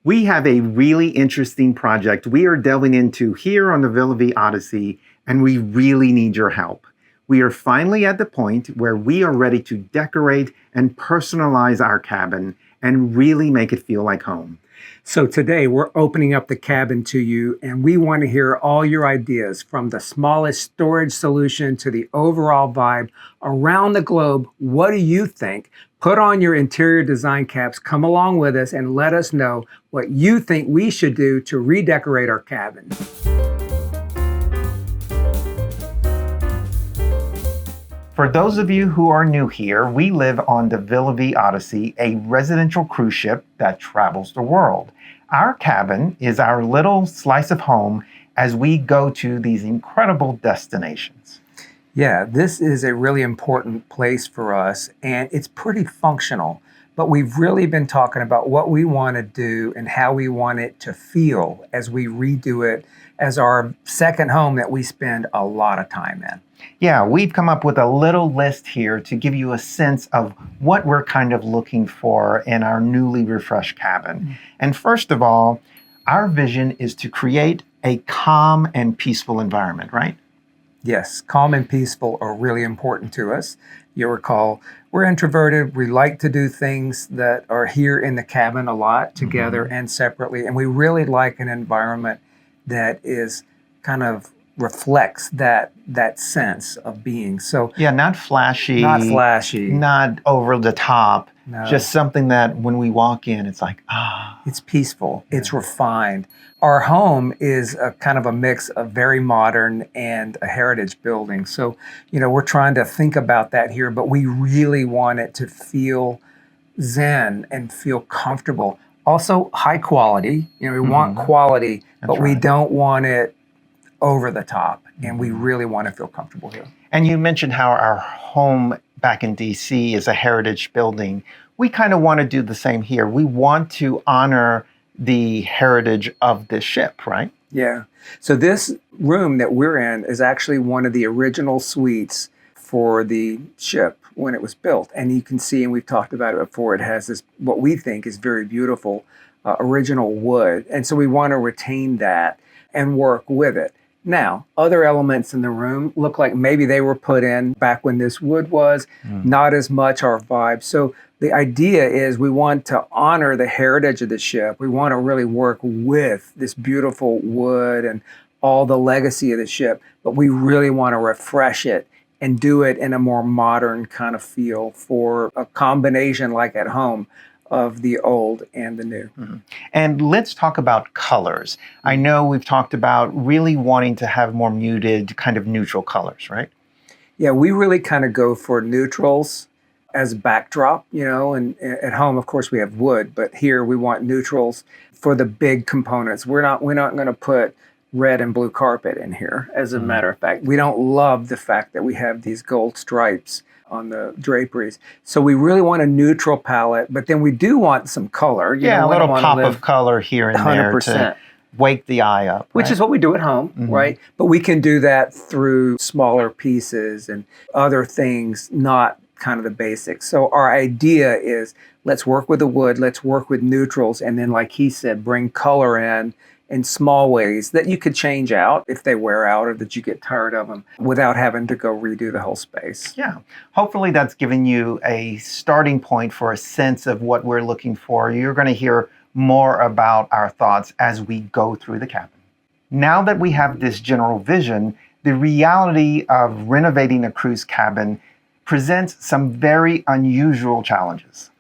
We have a really interesting project we are delving into here on the Villa V Odyssey, and we really need your help. We are finally at the point where we are ready to decorate and personalize our cabin and really make it feel like home. So today we're opening up the cabin to you, and we want to hear all your ideas, from the smallest storage solution to the overall vibe around the globe. What do you think? Put on your interior design caps, come along with us, and let us know what you think we should do to redecorate our cabin. For those of you who are new here, we live on the Villa V Odyssey, a residential cruise ship that travels the world. Our cabin is our little slice of home as we go to these incredible destinations. Yeah, this is a really important place for us, and it's pretty functional. But we've really been talking about what we want to do and how we want it to feel as we redo it as our second home that we spend a lot of time in. Yeah, we've come up with a little list here to give you a sense of what we're kind of looking for in our newly refreshed cabin. Mm-hmm. And first of all, our vision is to create a calm and peaceful environment, right? Yes, calm and peaceful are really important to us. You'll recall, we're introverted. We like to do things that are here in the cabin a lot, together and separately. And we really like an environment that is kind of reflects that sense of being. So yeah, not flashy, not over the top. No. Just something that when we walk in, it's like, it's peaceful, it's refined. Our home is a kind of a mix of very modern and a heritage building. So, we're trying to think about that here, but we really want it to feel zen and feel comfortable. Also high quality, we want quality, but we don't want it over the top, and we really want to feel comfortable here. And you mentioned how our home back in DC is a heritage building. We kind of want to do the same here. We want to honor the heritage of this ship, right? Yeah. So this room that we're in is actually one of the original suites for the ship when it was built. And you can see, and we've talked about it before, it has this, what we think is very beautiful, original wood. And so we want to retain that and work with it. Now, other elements in the room look like maybe they were put in back when this wood was, not as much our vibe. So the idea is we want to honor the heritage of the ship. We want to really work with this beautiful wood and all the legacy of the ship, but we really want to refresh it and do it in a more modern kind of feel for a combination like at home of the old and the new. And let's talk about colors. I know we've talked about really wanting to have more muted, kind of neutral colors, right? Yeah, we really kind of go for neutrals as a backdrop, and at home, of course, we have wood, but here we want neutrals for the big components. We're not going to put red and blue carpet in here, as a matter of fact. We don't love the fact that we have these gold stripes on the draperies. So we really want a neutral palette, but then we do want some color. A little pop of color here and 100%. There to wake the eye up. Which is what we do at home, right? But we can do that through smaller pieces and other things, not kind of the basics. So our idea is, let's work with the wood, let's work with neutrals, and then like he said, bring color in small ways that you could change out if they wear out or that you get tired of them without having to go redo the whole space. Yeah. Hopefully that's given you a starting point for a sense of what we're looking for. You're going to hear more about our thoughts as we go through the cabin. Now that we have this general vision, the reality of renovating a cruise cabin presents some very unusual challenges.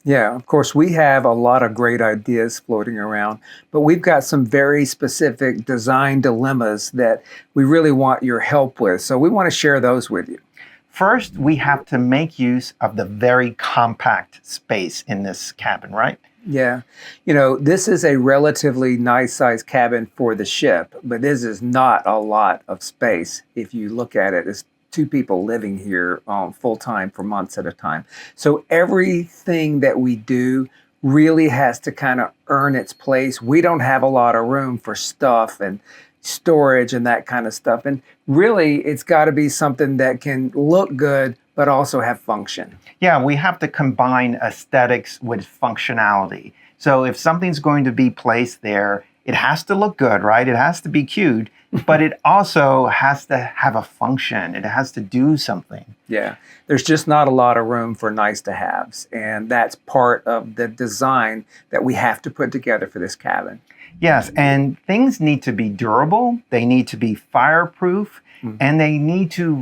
Yeah, of course, we have a lot of great ideas floating around, but we've got some very specific design dilemmas that we really want your help with. So we want to share those with you. First, we have to make use of the very compact space in this cabin, right? Yeah. This is a relatively nice sized cabin for the ship, but this is not a lot of space if you look at it as two people living here full time for months at a time. So everything that we do really has to kind of earn its place. We don't have a lot of room for stuff and storage and that kind of stuff. And really, it's got to be something that can look good, but also have function. Yeah, we have to combine aesthetics with functionality. So if something's going to be placed there, it has to look good, right? It has to be cute, but it also has to have a function. It has to do something. Yeah, there's just not a lot of room for nice to haves. And that's part of the design that we have to put together for this cabin. Yes, and things need to be durable. They need to be fireproof, and they need to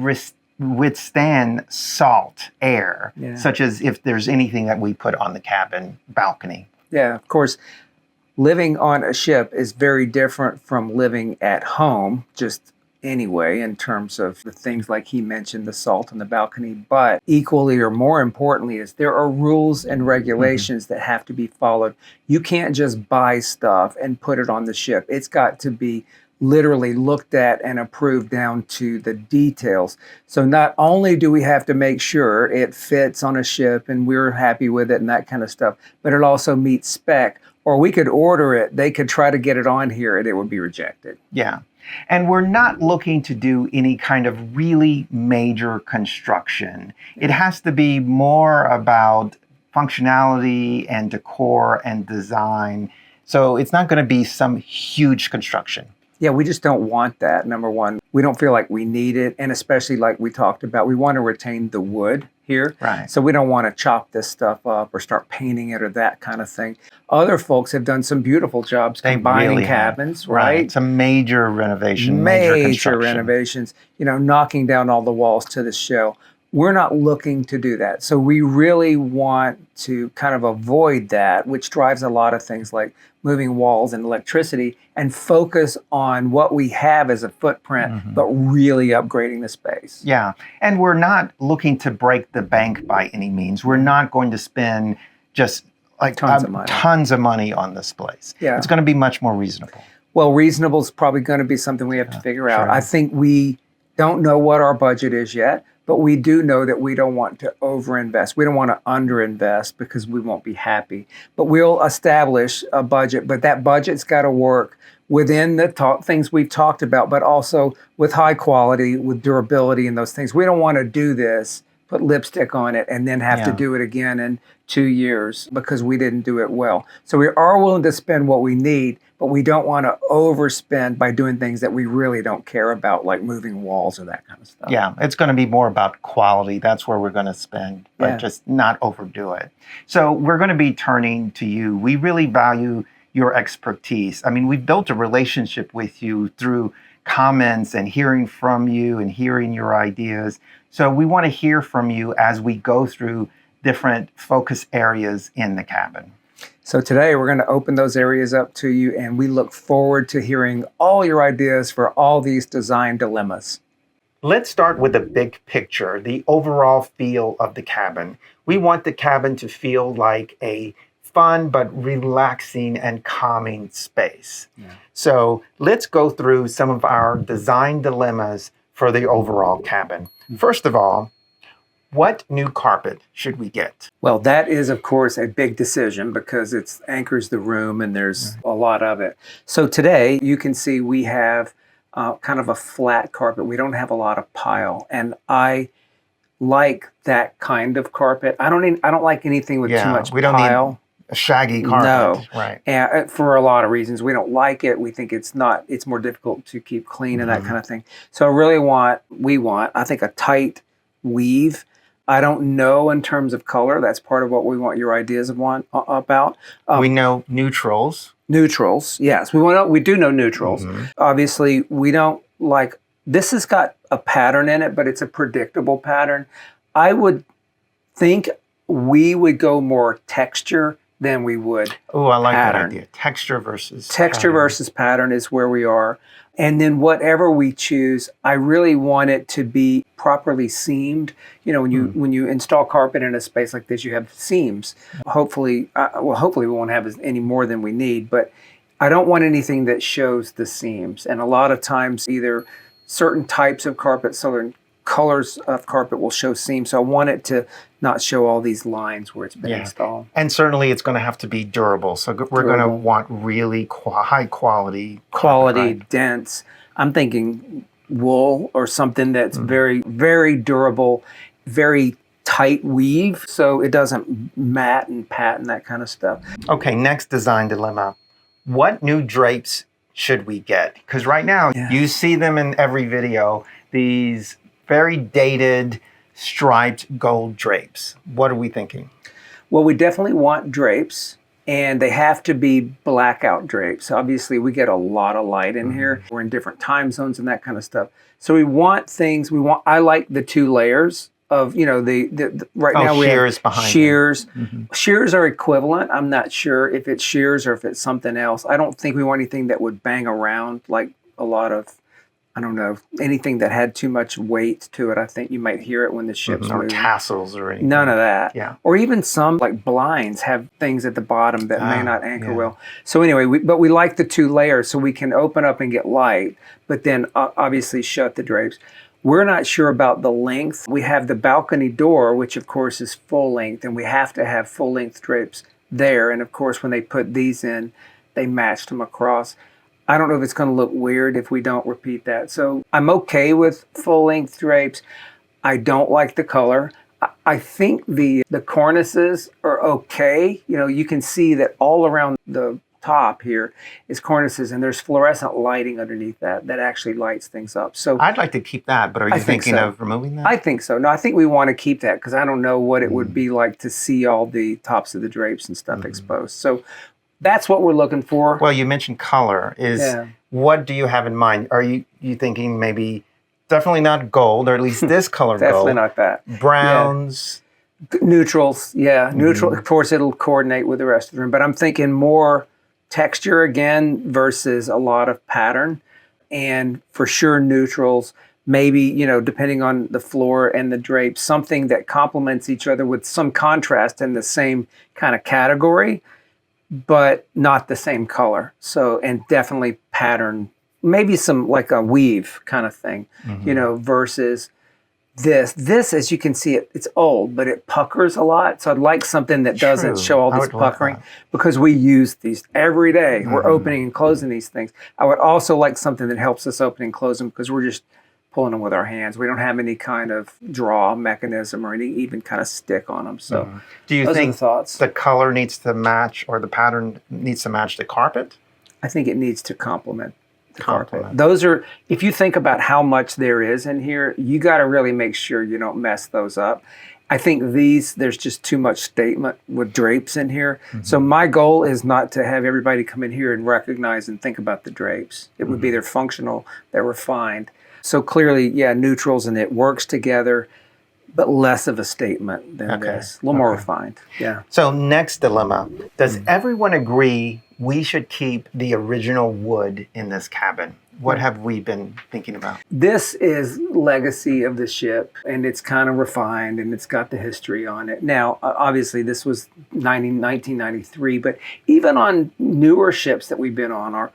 withstand salt, air, such as if there's anything that we put on the cabin balcony. Yeah, of course, living on a ship is very different from living at home, just anyway, in terms of the things like he mentioned, the salt on the balcony. But equally or more importantly is there are rules and regulations that have to be followed. You can't just buy stuff and put it on the ship. It's got to be literally looked at and approved down to the details. So not only do we have to make sure it fits on a ship and we're happy with it and that kind of stuff, but it also meets spec. Or we could order it, they could try to get it on here and it would be rejected. Yeah. And we're not looking to do any kind of really major construction. It has to be more about functionality and decor and design. So it's not going to be some huge construction. Yeah, we just don't want that, number one. We don't feel like we need it. And especially like we talked about, we want to retain the wood here. Right. So we don't want to chop this stuff up or start painting it or that kind of thing. Other folks have done some beautiful jobs combining really cabins, have. right? Some major renovation, major construction. renovations, knocking down all the walls to the shell. We're not looking to do that. So we really want to kind of avoid that, which drives a lot of things like moving walls and electricity, and focus on what we have as a footprint, but really upgrading the space. Yeah. And we're not looking to break the bank by any means. We're not going to spend just like tons of money on this place. Yeah. It's going to be much more reasonable. Well, reasonable is probably going to be something we have to figure out. Sure. I think we don't know what our budget is yet, but we do know that we don't want to overinvest. We don't want to underinvest because we won't be happy. But we'll establish a budget, but that budget's got to work within the things we've talked about, but also with high quality, with durability and those things. We don't want to do this, put lipstick on it, and then have to do it again in 2 years because we didn't do it well. So we are willing to spend what we need, but we don't want to overspend by doing things that we really don't care about, like moving walls or that kind of stuff. Yeah, it's going to be more about quality. That's where we're going to spend, but just not overdo it. So we're going to be turning to you. We really value your expertise. I mean, we've built a relationship with you through comments and hearing from you and hearing your ideas. So we want to hear from you as we go through different focus areas in the cabin. So today we're going to open those areas up to you, and we look forward to hearing all your ideas for all these design dilemmas. Let's start with the big picture, the overall feel of the cabin. We want the cabin to feel like a fun but relaxing and calming space. Yeah. So let's go through some of our design dilemmas for the overall cabin. First of all, what new carpet should we get? Well, that is, of course, a big decision because it anchors the room and there's a lot of it. So today you can see we have kind of a flat carpet. We don't have a lot of pile. And I like that kind of carpet. I don't like anything with too much we don't pile. Need a shaggy carpet. No. Right. And for a lot of reasons. We don't like it. We think it's more difficult to keep clean and that kind of thing. So we want, I think, a tight weave. I don't know in terms of color. That's part of what we want your ideas about. We know neutrals. Neutrals, yes. We do know neutrals. Obviously, we don't like, this has got a pattern in it, but it's a predictable pattern. I would think we would go more texture than we would Oh, I like pattern. that idea. Texture versus pattern is where we are. And then whatever we choose, I really want it to be properly seamed. When you install carpet in a space like this, you have seams. Hopefully we won't have any more than we need, but I don't want anything that shows the seams. And a lot of times either certain types of carpet, certain colors of carpet will show seams. So I want it to not show all these lines where it's been installed. And certainly it's going to have to be durable. So we're going to want really high quality. Quality, dense. I'm thinking wool or something that's very, very durable, very tight weave so it doesn't mat and pat and that kind of stuff. Okay, next design dilemma. What new drapes should we get? Because right now, you see them in every video, these very dated, striped gold drapes. What are we thinking? Well, we definitely want drapes, and they have to be blackout drapes. Obviously, we get a lot of light in here. We're in different time zones and that kind of stuff. So we want things, I like the 2 layers of, right now we shears have behind shears. Shears are equivalent. I'm not sure if it's shears or if it's something else. I don't think we want anything that would bang around like a lot of, I don't know, anything that had too much weight to it. I think you might hear it when the ship's or moving. tassels or anything. None of that. Yeah. Or even some like blinds have things at the bottom that may not anchor yeah. well. So anyway, but we like the 2 layers so we can open up and get light, but then obviously shut the drapes. We're not sure about the length. We have the balcony door, which of course is full length, and we have to have full length drapes there. And of course, when they put these in, they matched them across. I don't know if it's going to look weird if we don't repeat that. So I'm okay with full length drapes. I don't like the color. I think the cornices are okay. You can see that all around the top here is cornices, and there's fluorescent lighting underneath that actually lights things up. So I'd like to keep that, but are you thinking of removing that? I think so. No, I think we want to keep that because I don't know what it would be like to see all the tops of the drapes and stuff exposed. So that's what we're looking for. Well, you mentioned color. What do you have in mind? Are you thinking maybe definitely not gold, or at least this color gold? Definitely not that. Browns. Neutrals, neutral. Of course, it'll coordinate with the rest of the room, but I'm thinking more texture again versus a lot of pattern, and for sure neutrals. Maybe, depending on the floor and the drapes, something that complements each other with some contrast in the same kind of category, but not the same color. So, and definitely pattern, maybe some like a weave kind of thing, versus this, as you can see, it's old, but it puckers a lot. So I'd like something that doesn't show all this puckering because we use these every day. We're opening and closing these things. I would also like something that helps us open and close them because we're just pulling them with our hands. We don't have any kind of draw mechanism or any even kind of stick on them. So do you think thoughts. The color needs to match, or the pattern needs to match the carpet? I think it needs to complement the carpet. Those are, if you think about how much there is in here, you got to really make sure you don't mess those up. I think there's just too much statement with drapes in here. So my goal is not to have everybody come in here and recognize and think about the drapes. It would be they're functional, they're refined. So clearly, neutrals, and it works together, but less of a statement than this. A little more refined. Yeah. So next dilemma. Does everyone agree we should keep the original wood in this cabin? What have we been thinking about? This is legacy of the ship, and it's kind of refined, and it's got the history on it. Now, obviously, this was 1993, but even on newer ships that we've been on, or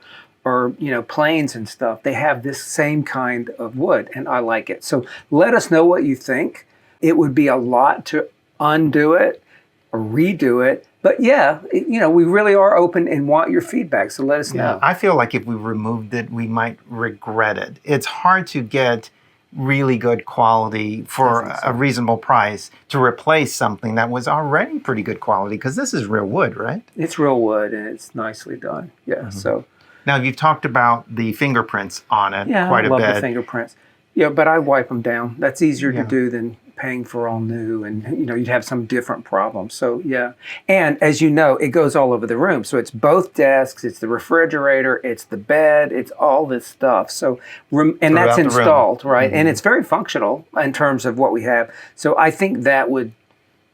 planes and stuff, they have this same kind of wood, and I like it. So let us know what you think. It would be a lot to undo it or redo it. But we really are open and want your feedback. So let us know. I feel like if we removed it, we might regret it. It's hard to get really good quality for a reasonable price to replace something that was already pretty good quality, because this is real wood, right? It's real wood, and it's nicely done. Yeah. So now you've talked about the fingerprints on it quite a bit. I love the fingerprints. Yeah, but I wipe them down. That's easier to do than paying for all new, and you'd have some different problems. So and as you know, it goes all over the room. So it's both desks, it's the refrigerator, it's the bed, it's all this stuff. So and that's installed, right? And it's very functional in terms of what we have. So I think that would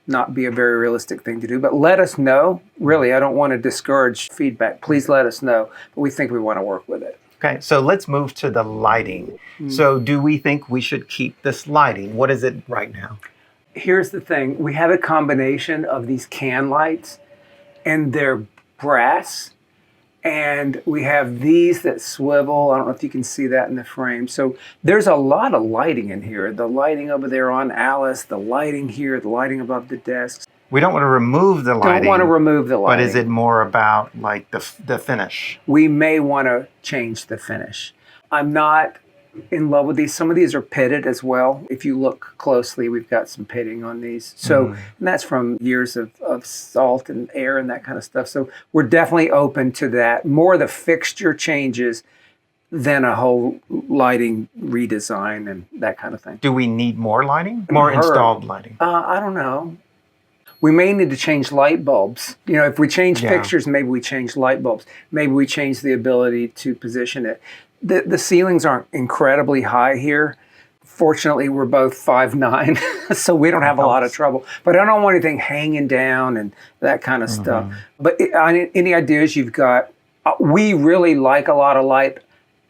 not be a very realistic thing to do. But let us know. Really, I don't want to discourage feedback. Please let us know. But we think we want to work with it. Okay, so let's move to the lighting. So do we think we should keep this lighting? What is it right now? Here's the thing. We have a combination of these can lights, and they're brass. And we have these that swivel. I don't know if you can see that in the frame. So there's a lot of lighting in here. The lighting over there on Alice, the lighting here, the lighting above the desks. We don't want to remove the lighting. Don't want to remove the lighting. But is it more about like the finish? We may want to change the finish. I'm not in love with these. Some of these are pitted as well. If you look closely, we've got some pitting on these. So, and that's from years of salt and air and that kind of stuff. So we're definitely open to that. More the fixture changes than a whole lighting redesign and that kind of thing. Do we need more lighting? More installed lighting? I don't know. We may need to change light bulbs. You know, if we change fixtures, maybe we change light bulbs. Maybe we change the ability to position it. The ceilings aren't incredibly high here. Fortunately, we're both 5'9", so we don't have a lot of trouble. But I don't want anything hanging down and that kind of stuff. But any ideas you've got? We really like a lot of light.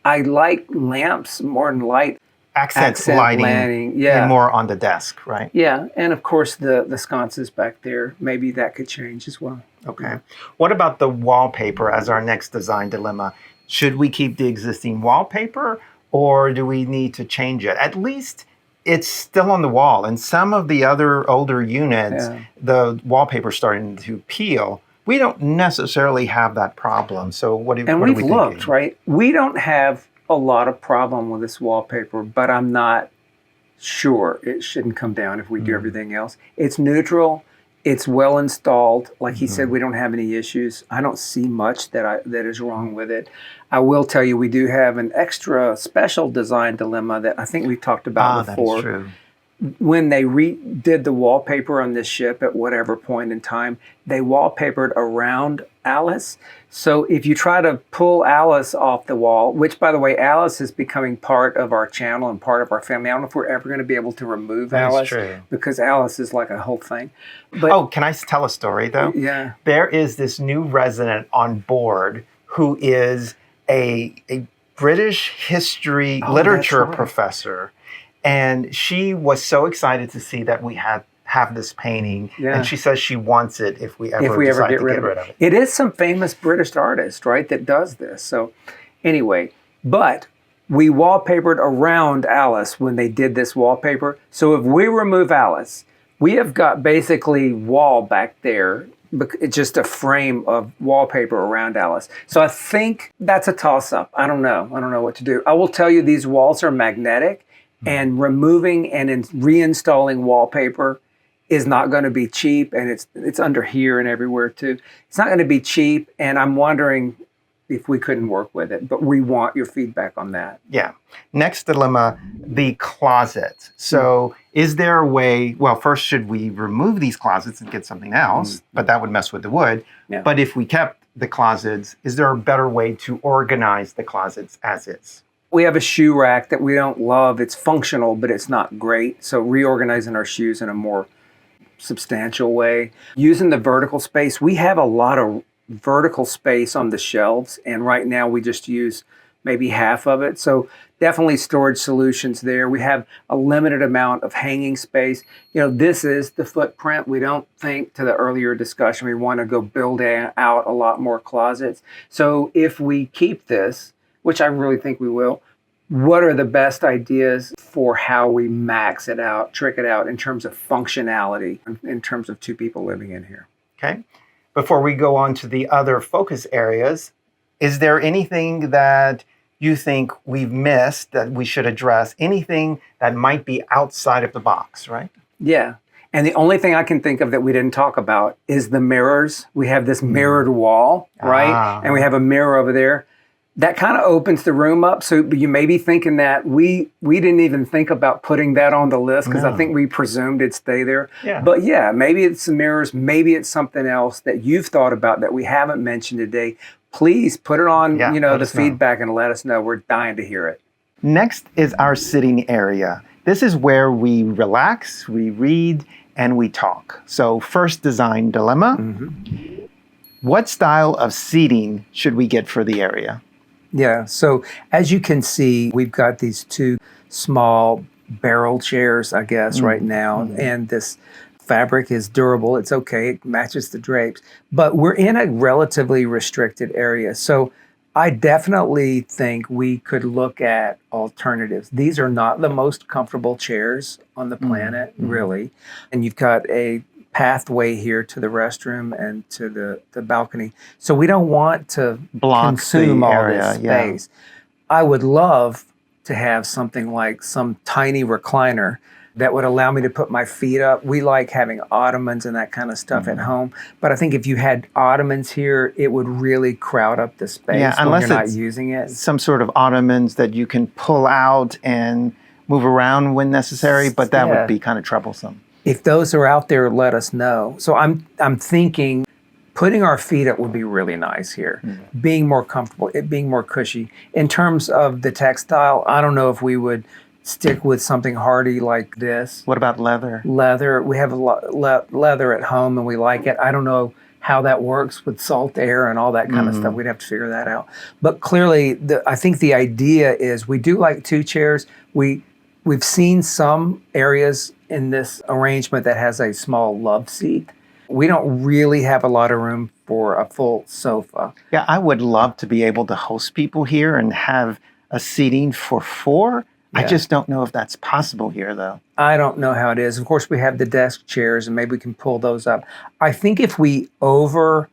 I like lamps more than light. Accent lighting, and more on the desk, right? Yeah, and of course the sconces back there, maybe that could change as well. Okay. What about the wallpaper as our next design dilemma? Should we keep the existing wallpaper or do we need to change it? At least it's still on the wall. And some of the other older units, the wallpaper's starting to peel. We don't necessarily have that problem. So what are we thinking? And we've looked, right? We don't have a lot of problem with this wallpaper, but I'm not sure it shouldn't come down if we do everything else. It's neutral. It's well installed. Like he said, we don't have any issues. I don't see much that is wrong with it. I will tell you, we do have an extra special design dilemma that I think we've talked about before. That is true. When they redid the wallpaper on this ship at whatever point in time, they wallpapered around Alice. So if you try to pull Alice off the wall, which by the way, Alice is becoming part of our channel and part of our family. I don't know if we're ever going to be able to remove Alice because Alice is like a whole thing. But, can I tell a story though? Yeah. There is this new resident on board who is a British history literature professor. And she was so excited to see that we have this painting. Yeah. And she says she wants it if we ever decide to get rid of it. It is some famous British artist, right, that does this. So anyway, but we wallpapered around Alice when they did this wallpaper. So if we remove Alice, we have got basically wall back there. It's just a frame of wallpaper around Alice. So I think that's a toss-up. I don't know. I don't know what to do. I will tell you these walls are magnetic. And removing and reinstalling wallpaper is not going to be cheap, and it's under here and everywhere too. It's not going to be cheap, and I'm wondering if we couldn't work with it, but we want your feedback on that. Yeah. Next dilemma, the closet. So is there a way, well, first, should we remove these closets and get something else? But that would mess with the wood. Yeah. But if we kept the closets, is there a better way to organize the closets as is? We have a shoe rack that we don't love. It's functional, but it's not great. So reorganizing our shoes in a more substantial way. Using the vertical space, we have a lot of vertical space on the shelves, and right now we just use maybe half of it. So definitely storage solutions there. We have a limited amount of hanging space. You know, this is the footprint. We don't think, to the earlier discussion, we want to go build out a lot more closets. So if we keep this, which I really think we will, what are the best ideas for how we max it out, trick it out in terms of functionality, in terms of two people living in here? Okay. Before we go on to the other focus areas, is there anything that you think we've missed that we should address? Anything that might be outside of the box, right? Yeah. And the only thing I can think of that we didn't talk about is the mirrors. We have this mirrored wall, right? And we have a mirror over there. That kind of opens the room up. So you may be thinking that we didn't even think about putting that on the list because I think we presumed it'd stay there. Yeah. But yeah, maybe it's the mirrors. Maybe it's something else that you've thought about that we haven't mentioned today. Please put it on, the feedback and let us know. We're dying to hear it. Next is our sitting area. This is where we relax, we read, and we talk. So first design dilemma. What style of seating should we get for the area? Yeah, so as you can see, we've got these two small barrel chairs, I guess, right now. And this fabric is durable. It's okay. It matches the drapes. But we're in a relatively restricted area. So I definitely think we could look at alternatives. These are not the most comfortable chairs on the planet, really. And you've got a pathway here to the restroom and to the balcony. So we don't want to consume all this space. I would love to have something like some tiny recliner that would allow me to put my feet up. We like having ottomans and that kind of stuff at home. But I think if you had ottomans here, it would really crowd up the space when unless you're not it's using it. some sort of ottomans that you can pull out and move around when necessary, but that would be kind of troublesome. If those are out there, let us know. So I'm thinking putting our feet up would be really nice here, being more comfortable, it being more cushy. In terms of the textile, I don't know if we would stick with something hardy like this. What about leather? Leather. We have leather at home and we like it. I don't know how that works with salt air and all that kind of stuff. We'd have to figure that out. But clearly, I think the idea is we do like 2 chairs. We've seen some areas in this arrangement that has a small love seat. We don't really have a lot of room for a full sofa. Yeah, I would love to be able to host people here and have a seating for 4. I just don't know if that's possible here, though. I don't know how it is. Of course, we have the desk chairs, and maybe we can pull those up. I think if we overbuild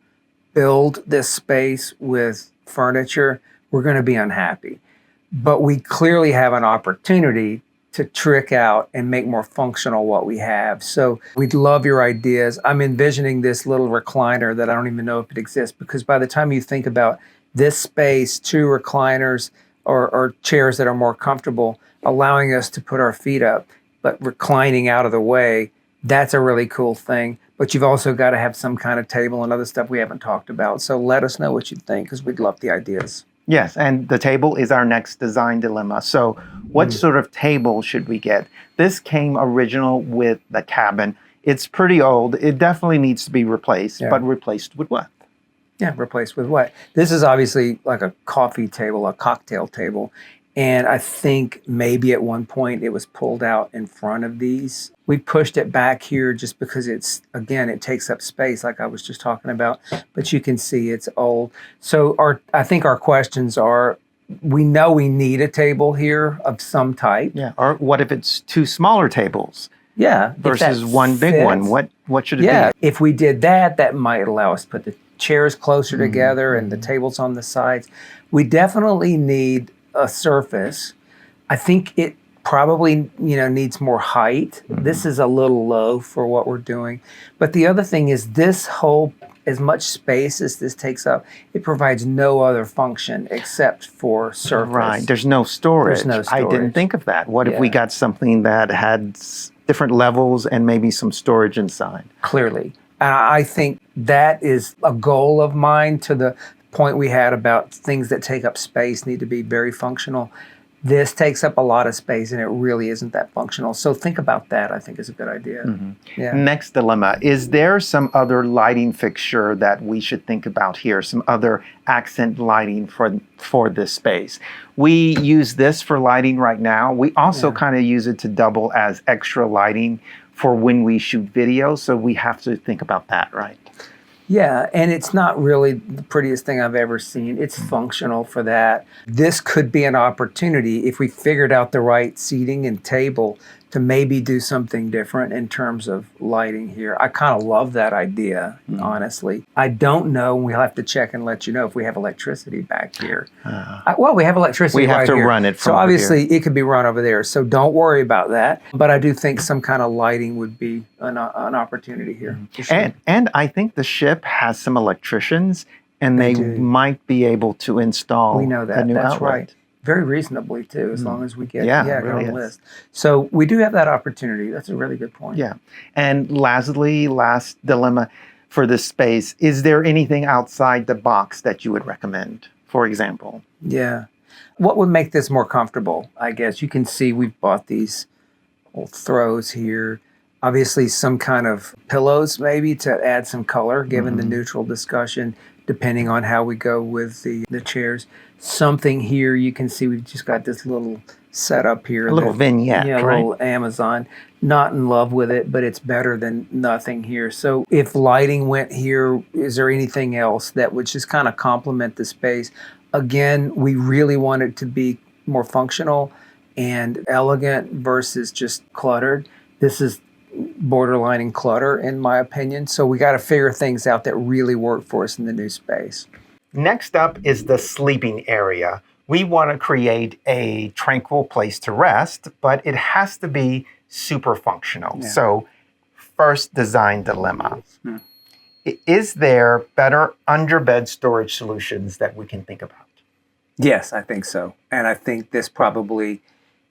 this space with furniture, we're going to be unhappy. But we clearly have an opportunity to trick out and make more functional what we have. So we'd love your ideas. I'm envisioning this little recliner that I don't even know if it exists, because by the time you think about this space, 2 recliners or chairs that are more comfortable, allowing us to put our feet up, but reclining out of the way, that's a really cool thing. But you've also got to have some kind of table and other stuff we haven't talked about. So let us know what you think, because we'd love the ideas. Yes, and the table is our next design dilemma. So what sort of table should we get? This came original with the cabin. It's pretty old. It definitely needs to be replaced, but replaced with what? Yeah, replaced with what? This is obviously like a coffee table, a cocktail table. And I think maybe at one point it was pulled out in front of these. We pushed it back here just because it takes up space like I was just talking about, but you can see it's old. So I think our questions are, we know we need a table here of some type. Yeah, or what if it's 2 smaller tables? Yeah. Versus one big one. What should it be? Yeah, if we did that, that might allow us to put the chairs closer together and the tables on the sides. We definitely need a surface. I think it probably needs more height. This is a little low for what we're doing. But the other thing is this whole, as much space as this takes up, it provides no other function except for surface. Right. There's no storage. I didn't think of that. What if we got something that had different levels and maybe some storage inside? Clearly. And I think that is a goal of mine, to the point we had about things that take up space need to be very functional. This takes up a lot of space and it really isn't that functional. So think about that, I think is a good idea. Yeah. Next dilemma, is there some other lighting fixture that we should think about here? Some other accent lighting for this space? We use this for lighting right now. We also kind of use it to double as extra lighting for when we shoot video. So we have to think about that, right? Yeah, and it's not really the prettiest thing I've ever seen. It's functional for that. This could be an opportunity if we figured out the right seating and table to maybe do something different in terms of lighting here. I kind of love that idea, honestly. I don't know, and we'll have to check and let you know if we have electricity back here. Well, we have electricity right here. We have to run it from so obviously it could be run over there. So don't worry about that. But I do think some kind of lighting would be an opportunity here. Sure. And I think the ship has some electricians, and they might be able to install we know that. a new That's outlet. Right. Very reasonably too, as long as we get really on the list. So we do have that opportunity. That's a really good point. Yeah. And lastly, last dilemma for this space, is there anything outside the box that you would recommend, for example? Yeah. What would make this more comfortable? I guess you can see we've bought these little throws here. Obviously some kind of pillows maybe to add some color, given the neutral discussion, depending on how we go with the chairs. Something here, you can see we've just got this little setup here. A little vignette, right? A little Amazon. Not in love with it, but it's better than nothing here. So if lighting went here, is there anything else that would just kind of complement the space? Again, we really want it to be more functional and elegant versus just cluttered. This is borderlining clutter, in my opinion. So we got to figure things out that really work for us in the new space. Next up is the sleeping area. We want to create a tranquil place to rest, but it has to be super functional. Yeah. So, first design dilemma. Hmm. Is there better underbed storage solutions that we can think about? Yes, I think so. And I think this probably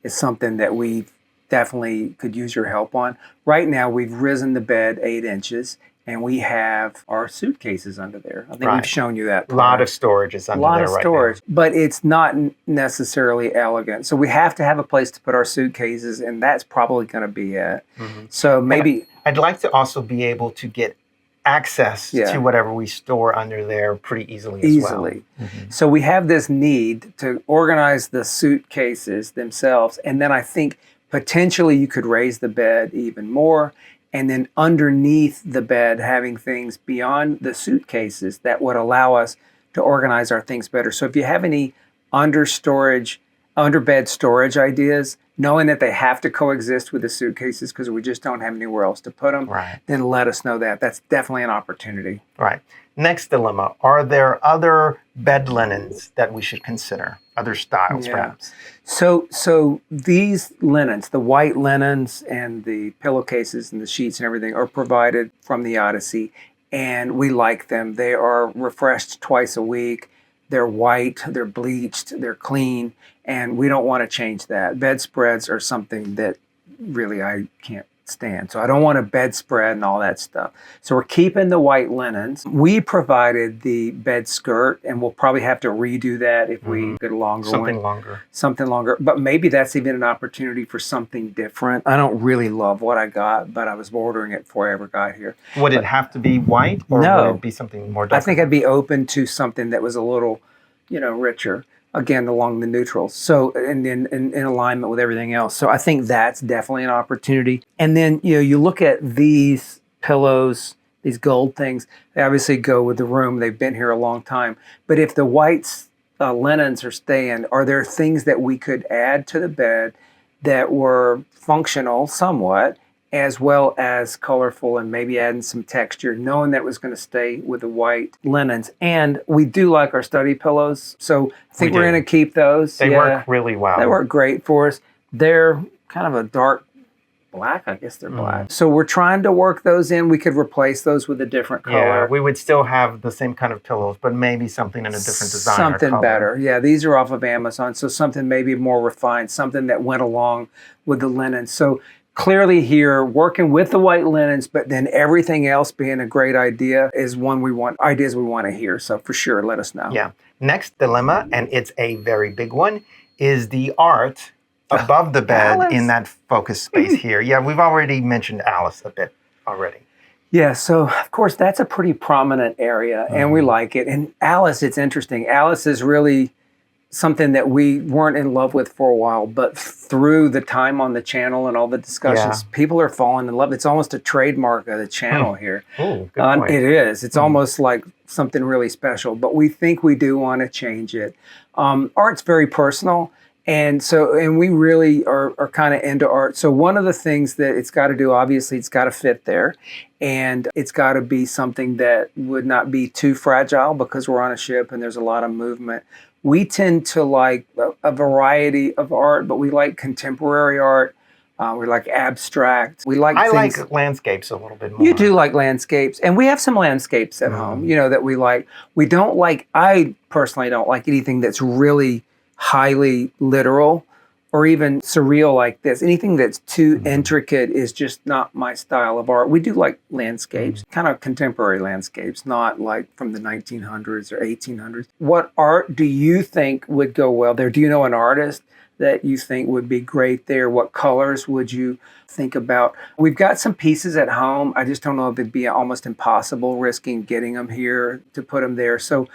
is something that we definitely could use your help on. Right now, we've risen the bed 8 inches and we have our suitcases under there. I think Right. we've shown you that. A lot of storage is under lot there of right storage, but it's not necessarily elegant. So we have to have a place to put our suitcases, and that's probably going to be it. now. Mhm. So maybe I'd like to also be able to get access Yeah. to whatever we store under there pretty easily as well. easily. So we have this need to organize the suitcases themselves, and then I think potentially you could raise the bed even more, and then underneath the bed having things beyond the suitcases that would allow us to organize our things better. So if you have any underbed storage ideas, knowing that they have to coexist with the suitcases because we just don't have anywhere else to put them, Right. then let us know that. That's definitely an opportunity. Right. Next dilemma. Are there other bed linens that we should consider? Other styles, Yeah. perhaps? So these linens, the white linens and the pillowcases and the sheets and everything are provided from the Odyssey, and we like them. They are refreshed twice a week. They're white, they're bleached, they're clean, and we don't want to change that. Bedspreads are something that really I can't stand. So I don't want a bedspread and all that stuff. So we're keeping the white linens. We provided the bed skirt, and we'll probably have to redo that if we get a longer Something one. longer. Something longer. But maybe that's even an opportunity for something different. I don't really love what I got, but I was ordering it before I ever got here. Would it have to be white, or No. would it be something more I dark? think I'd be open to something that was a little, richer. Again, along the neutrals. So, and in alignment with everything else. So I think that's definitely an opportunity. And then, you look at these pillows, these gold things, they obviously go with the room. They've been here a long time. But if the whites linens are staying, are there things that we could add to the bed that were functional somewhat, as well as colorful, and maybe adding some texture, knowing that it was going to stay with the white linens? And we do like our study pillows, so I think We we're do. going to keep those. They work really well. They work great for us. They're kind of a dark black. I guess they're black. So we're trying to work those in. We could replace those with a different color. Yeah, we would still have the same kind of pillows, but maybe something in a different design or Something color. better. Yeah, these are off of Amazon, so something maybe more refined, something that went along with the linens. So clearly here, working with the white linens, but then everything else being a great idea is ideas we want to hear. So for sure, let us know. Yeah. Next dilemma, and it's a very big one, is the art above the bed Alice. in that focus space here. Yeah, we've already mentioned Alice a bit already. Yeah, so of course that's a pretty prominent area, and we like it. And Alice, it's interesting. Alice is really something that we weren't in love with for a while, but through the time on the channel and all the discussions, people are falling in love. It's almost a trademark of the channel here. Oh, good point. It is. It's almost like something really special, but we think we do want to change it. Art's very personal. And we really are kind of into art. So one of the things that it's got to do, obviously, it's got to fit there. And it's got to be something that would not be too fragile because we're on a ship and there's a lot of movement. We tend to like a variety of art, but we like contemporary art. We like abstract. We like I things. like landscapes a little bit more. You do like landscapes, and we have some landscapes at home, that we like. I personally don't like anything that's really highly literal or even surreal like this. Anything that's too intricate is just not my style of art. We do like landscapes, kind of contemporary landscapes, not like from the 1900s or 1800s. What art do you think would go well there? Do you know an artist that you think would be great there? What colors would you think about? We've got some pieces at home. I just don't know if it'd be almost impossible risking getting them here to put them there. So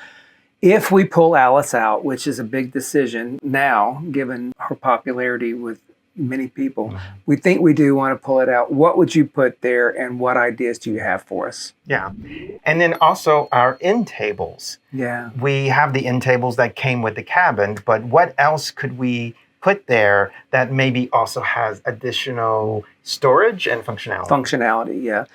if we pull Alice out, which is a big decision now, given her popularity with many people, we think we do want to pull it out. What would you put there, and what ideas do you have for us? Yeah. And then also our end tables. Yeah. We have the end tables that came with the cabin, but what else could we put there that maybe also has additional storage and functionality? Functionality, yeah.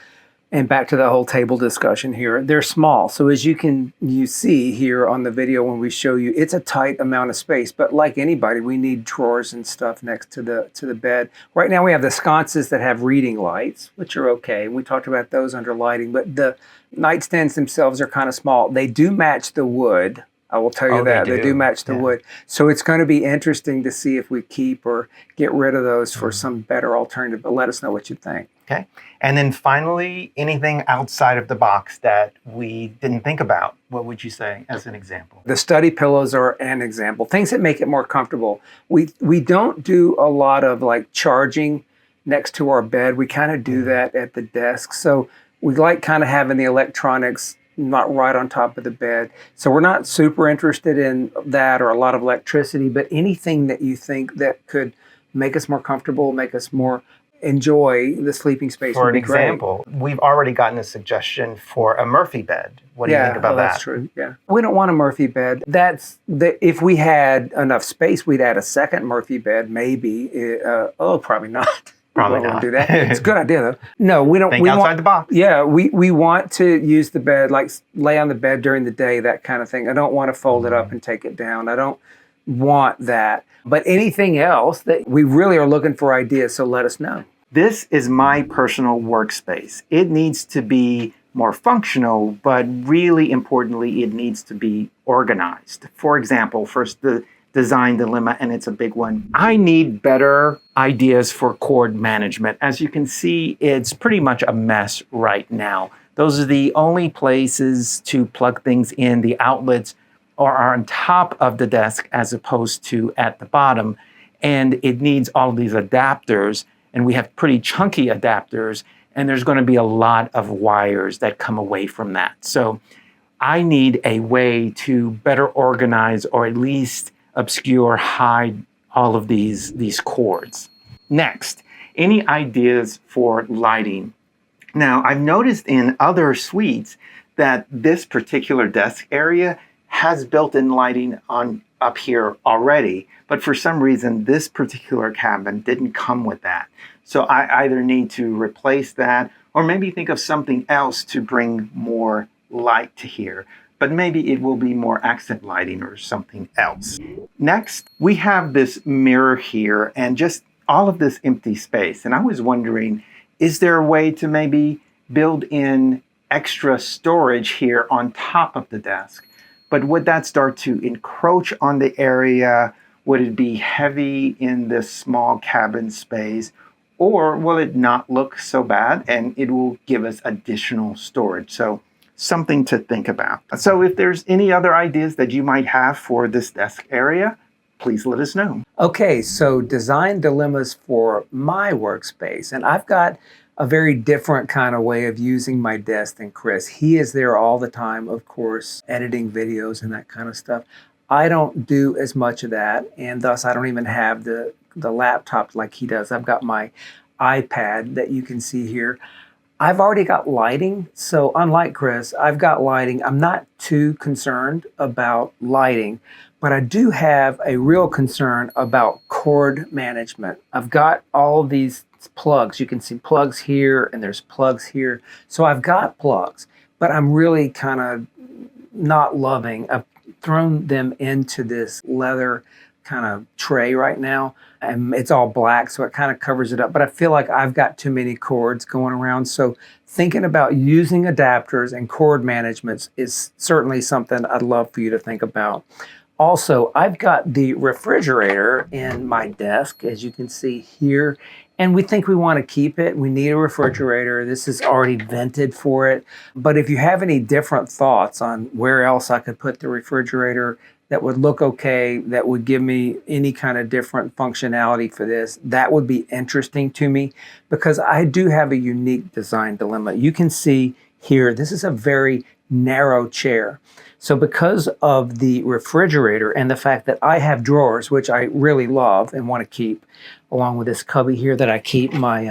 And back to the whole table discussion here, they're small. So as you see here on the video when we show you, it's a tight amount of space. But like anybody, we need drawers and stuff next to the bed. Right now we have the sconces that have reading lights, which are okay. We talked about those under lighting, but the nightstands themselves are kind of small. They do match the wood. I will tell you that. They do match the wood. So it's going to be interesting to see if we keep or get rid of those for some better alternative. But let us know what you think. Okay. And then finally, anything outside of the box that we didn't think about, what would you say as an example? The study pillows are an example. Things that make it more comfortable. We don't do a lot of like charging next to our bed. We kind of do that at the desk. So we like kind of having the electronics not right on top of the bed. So we're not super interested in that or a lot of electricity, but anything that you think that could make us more comfortable, make us more enjoy the sleeping space. For an example, we've already gotten a suggestion for a Murphy bed. What do you think about that? That's true. Yeah, we don't want a Murphy bed. If we had enough space, we'd add a second Murphy bed, maybe. Probably not. Probably we not. Won't do that. It's a good idea though. No, we don't. Think outside the box. Yeah, we want to use the bed, like lay on the bed during the day, that kind of thing. I don't want to fold it up and take it down. I don't want that. But anything else that we really are looking for ideas, so let us know. This is my personal workspace. It needs to be more functional, but really importantly, it needs to be organized. For example, first the design dilemma, and it's a big one. I need better ideas for cord management. As you can see, it's pretty much a mess right now. Those are the only places to plug things in. The outlets are on top of the desk as opposed to at the bottom. And it needs all of these adapters, and we have pretty chunky adapters, and there's going to be a lot of wires that come away from that. So I need a way to better organize or at least obscure, hide all of these cords. Next, any ideas for lighting? Now, I've noticed in other suites that this particular desk area has built-in lighting on up here already, but for some reason, this particular cabin didn't come with that. So I either need to replace that or maybe think of something else to bring more light to here. But maybe it will be more accent lighting or something else. Next, we have this mirror here and just all of this empty space. And I was wondering, is there a way to maybe build in extra storage here on top of the desk? But would that start to encroach on the area? Would it be heavy in this small cabin space? Or will it not look so bad and it will give us additional storage? So something to think about. So if there's any other ideas that you might have for this desk area, please let us know. Okay, so design dilemmas for my workspace. And I've got a very different kind of way of using my desk than Chris. He is there all the time, of course, editing videos and that kind of stuff. I don't do as much of that, and thus I don't even have the laptop like he does. I've got my iPad that you can see here. I've already got lighting, so unlike Chris, I've got lighting. I'm not too concerned about lighting, but I do have a real concern about cord management. I've got all of these plugs. You can see plugs here and there's plugs here. So I've got plugs, but I'm really kind of not loving. I've thrown them into this leather kind of tray right now, and it's all black, so it kind of covers it up. But I feel like I've got too many cords going around. So thinking about using adapters and cord management is certainly something I'd love for you to think about. Also, I've got the refrigerator in my desk, as you can see here, and we think we want to keep it. We need a refrigerator. This is already vented for it. But if you have any different thoughts on where else I could put the refrigerator that would look okay, that would give me any kind of different functionality for this, that would be interesting to me, because I do have a unique design dilemma. You can see here, this is a very narrow chair. So because of the refrigerator and the fact that I have drawers, which I really love and want to keep, along with this cubby here that I keep my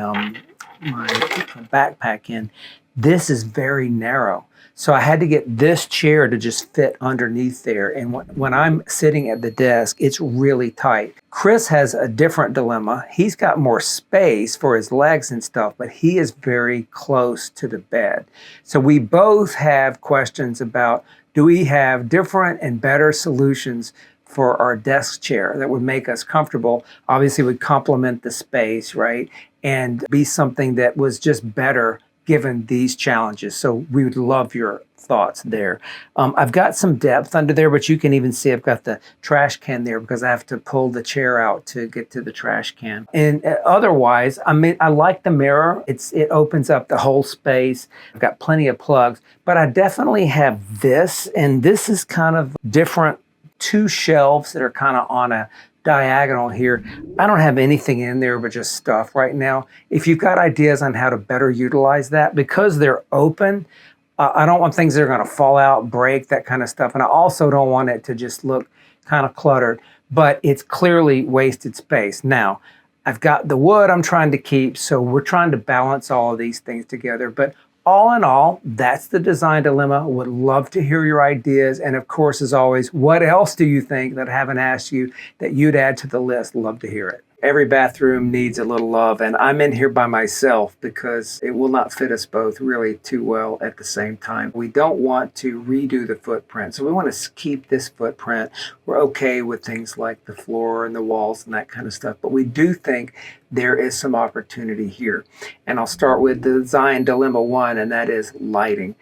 backpack in, This is very narrow. So I had to get this chair to just fit underneath there. And when I'm sitting at the desk, it's really tight. Chris has a different dilemma. He's got more space for his legs and stuff, but he is very close to the bed. So we both have questions about, do we have different and better solutions for our desk chair that would make us comfortable? Obviously would complement the space, right? And be something that was just better given these challenges. So we would love your thoughts there. I've got some depth under there, but you can even see I've got the trash can there because I have to pull the chair out to get to the trash can. And otherwise, I mean, I like the mirror. It opens up the whole space. I've got plenty of plugs, but I definitely have this, and this is kind of different. Two shelves that are kind of on a diagonal here. I don't have anything in there but just stuff right now. If you've got ideas on how to better utilize that, because they're open, I don't want things that are going to fall out, break, that kind of stuff. And I also don't want it to just look kind of cluttered, but it's clearly wasted space. Now, I've got the wood I'm trying to keep, so we're trying to balance all of these things together. But all in all, that's the design dilemma. Would love to hear your ideas. And of course, as always, what else do you think that I haven't asked you that you'd add to the list? Love to hear it. Every bathroom needs a little love, and I'm in here by myself because it will not fit us both really too well at the same time. We don't want to redo the footprint, so we want to keep this footprint. We're okay with things like the floor and the walls and that kind of stuff, but we do think there is some opportunity here. And I'll start with the design dilemma one, and that is lighting.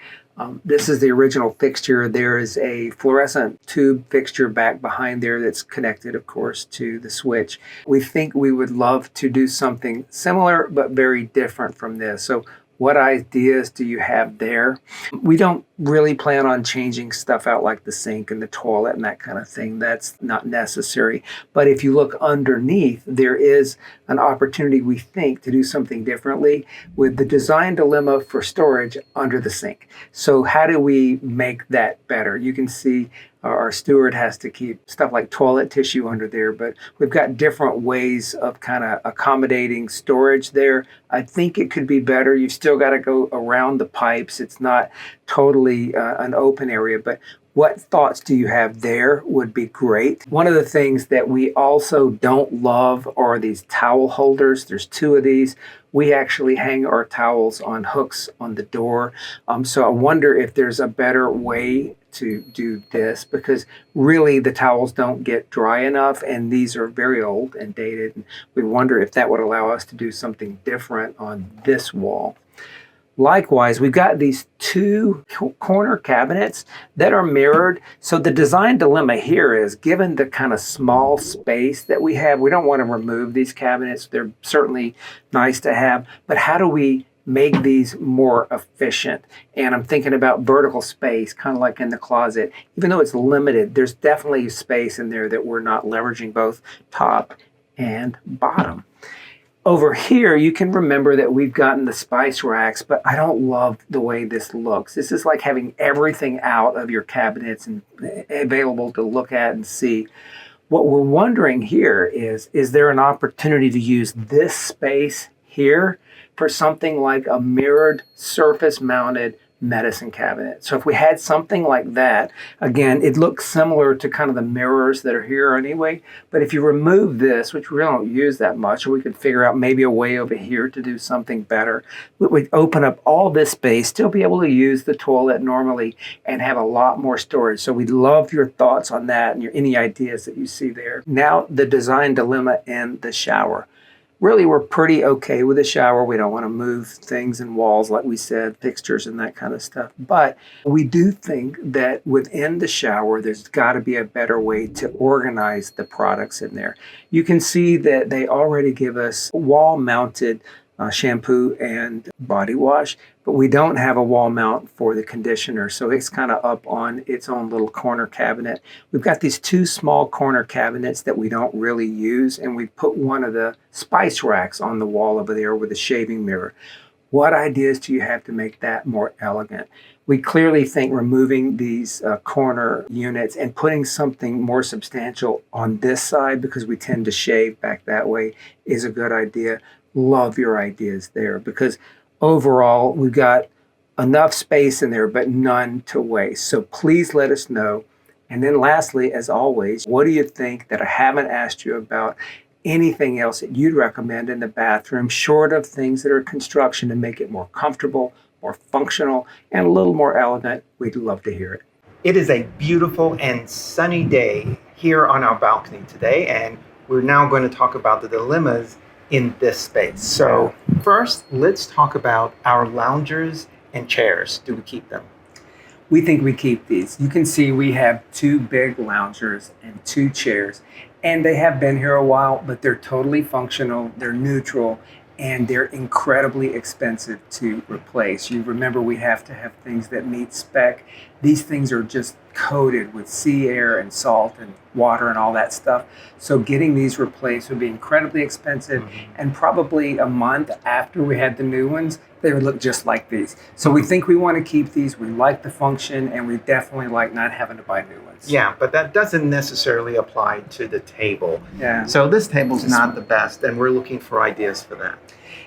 This is the original fixture. There is a fluorescent tube fixture back behind there that's connected, of course, to the switch. We think we would love to do something similar but very different from this. So what ideas do you have there? We don't really plan on changing stuff out like the sink and the toilet and that kind of thing. That's not necessary. But if you look underneath, there is an opportunity, we think, to do something differently with the design dilemma for storage under the sink. So how do we make that better? You can see our steward has to keep stuff like toilet tissue under there, but we've got different ways of kind of accommodating storage there. I think it could be better. You've still got to go around the pipes. It's not totally an open area, but what thoughts do you have there would be great. One of the things that we also don't love are these towel holders. There's two of these. We actually hang our towels on hooks on the door. So I wonder if there's a better way to do this, because really the towels don't get dry enough, and these are very old and dated. And we wonder if that would allow us to do something different on this wall. Likewise, we've got these two corner cabinets that are mirrored. So the design dilemma here is, given the kind of small space that we have, we don't want to remove these cabinets. They're certainly nice to have, but how do we make these more efficient? And I'm thinking about vertical space, kind of like in the closet. Even though it's limited, there's definitely space in there that we're not leveraging, both top and bottom. Over here, you can remember that we've gotten the spice racks, but I don't love the way this looks. This is like having everything out of your cabinets and available to look at and see. What we're wondering here is there an opportunity to use this space here for something like a mirrored surface-mounted medicine cabinet? So if we had something like that, again, it looks similar to kind of the mirrors that are here anyway, but if you remove this, which we don't use that much, or we could figure out maybe a way over here to do something better, we would open up all this space, still be able to use the toilet normally, and have a lot more storage. So we'd love your thoughts on that and any ideas that you see there. Now, the design dilemma in the shower. Really, we're pretty okay with the shower. We don't want to move things and walls, like we said, fixtures and that kind of stuff. But we do think that within the shower, there's got to be a better way to organize the products in there. You can see that they already give us wall-mounted shampoo and body wash, but we don't have a wall mount for the conditioner, so it's kind of up on its own little corner cabinet. We've got these two small corner cabinets that we don't really use, and we put one of the spice racks on the wall over there with a shaving mirror. What ideas do you have to make that more elegant? We clearly think removing these corner units and putting something more substantial on this side, because we tend to shave back that way, is a good idea. Love your ideas there, because overall we've got enough space in there, but none to waste. So please let us know. And then lastly, as always, what do you think that I haven't asked you about? Anything else that you'd recommend in the bathroom, short of things that are construction to make it more comfortable, more functional, and a little more elegant? We'd love to hear it. It is a beautiful and sunny day here on our balcony today, and we're now going to talk about the dilemmas in this space. So first, let's talk about our loungers and chairs. Do we keep them? We think we keep these. You can see we have 2 big loungers and 2 chairs, and they have been here a while, but they're totally functional, they're neutral, and they're incredibly expensive to replace. You remember we have to have things that meet spec. These things are just coated with sea air and salt and water and all that stuff. So getting these replaced would be incredibly expensive, and probably a month after we had the new ones, they would look just like these. So we think we want to keep these. We like the function, and we definitely like not having to buy new ones. Yeah, but that doesn't necessarily apply to the table. Yeah. So this table's not the best, and we're looking for ideas for that.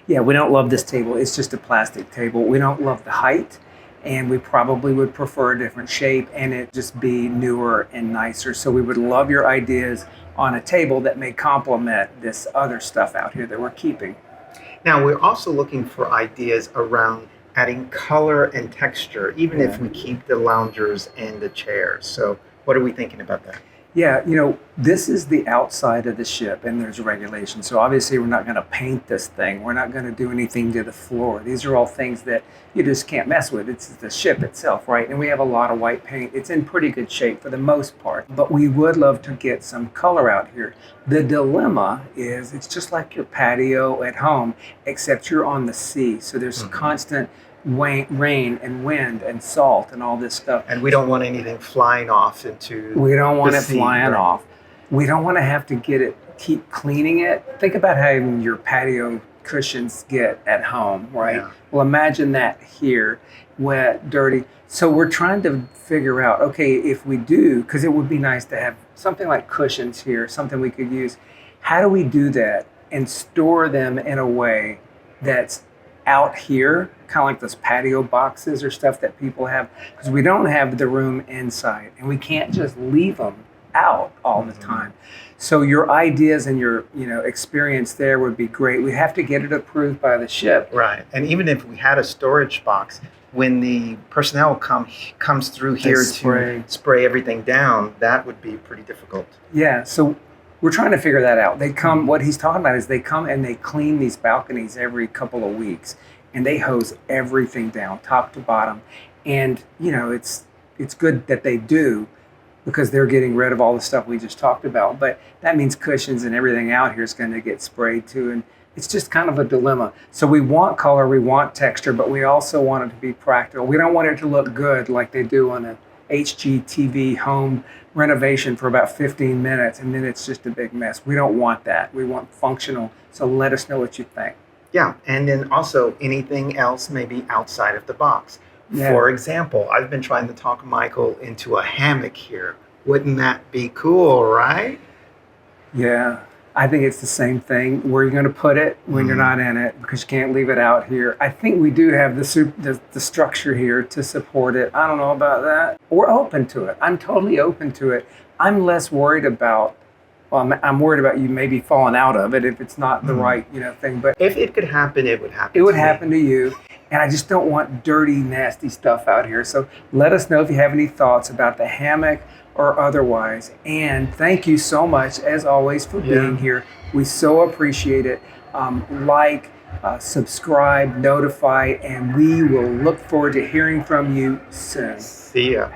Yeah, we don't love this table. It's just a plastic table. We don't love the height, and we probably would prefer a different shape and it just be newer and nicer. So we would love your ideas on a table that may complement this other stuff out here that we're keeping. Now, we're also looking for ideas around adding color and texture, even if we keep the loungers and the chairs. So what are we thinking about that? Yeah, this is the outside of the ship, and there's regulations. So obviously we're not going to paint this thing. We're not going to do anything to the floor. These are all things that you just can't mess with. It's the ship itself, right? And we have a lot of white paint. It's in pretty good shape for the most part, but we would love to get some color out here. The dilemma is it's just like your patio at home, except you're on the sea. So there's constant rain and wind and salt and all this stuff. And we don't want anything flying off into We don't want the it sea, flying right? off. We don't want to have to keep cleaning it. Think about how your patio cushions get at home, right? Yeah. Well, imagine that here, wet, dirty. So we're trying to figure out, okay, if we do, because it would be nice to have something like cushions here, something we could use. How do we do that and store them in a way that's out here, kind of like those patio boxes or stuff that people have, because we don't have the room inside and we can't just leave them out all the time. So your ideas and your experience there would be great. We have to get it approved by the ship. Right. And even if we had a storage box, when the personnel comes through here to spray everything down, that would be pretty difficult. Yeah, so we're trying to figure that out. They come, what he's talking about is they come and they clean these balconies every couple of weeks, and they hose everything down, top to bottom. And, it's good that they do, because they're getting rid of all the stuff we just talked about. But that means cushions and everything out here is going to get sprayed too. And it's just kind of a dilemma. So we want color, we want texture, but we also want it to be practical. We don't want it to look good like they do on a HGTV home renovation for about 15 minutes, and then it's just a big mess. We don't want that. We want functional. So let us know what you think. Yeah, and then also anything else maybe outside of the box. Yeah. For example, I've been trying to talk Michael into a hammock here. Wouldn't that be cool, right? Yeah, I think it's the same thing. Where you're going to put it when you're not in it, because you can't leave it out here. I think we do have the structure here to support it. I don't know about that. We're open to it. I'm totally open to it. I'm less worried about, I'm worried about you maybe falling out of it if it's not the right thing. But If it could happen, it would happen. it would to me. happen to you. And I just don't want dirty, nasty stuff out here. So let us know if you have any thoughts about the hammock or otherwise. And thank you so much, as always, for being here. We so appreciate it. Subscribe, notify, and we will look forward to hearing from you soon. See ya.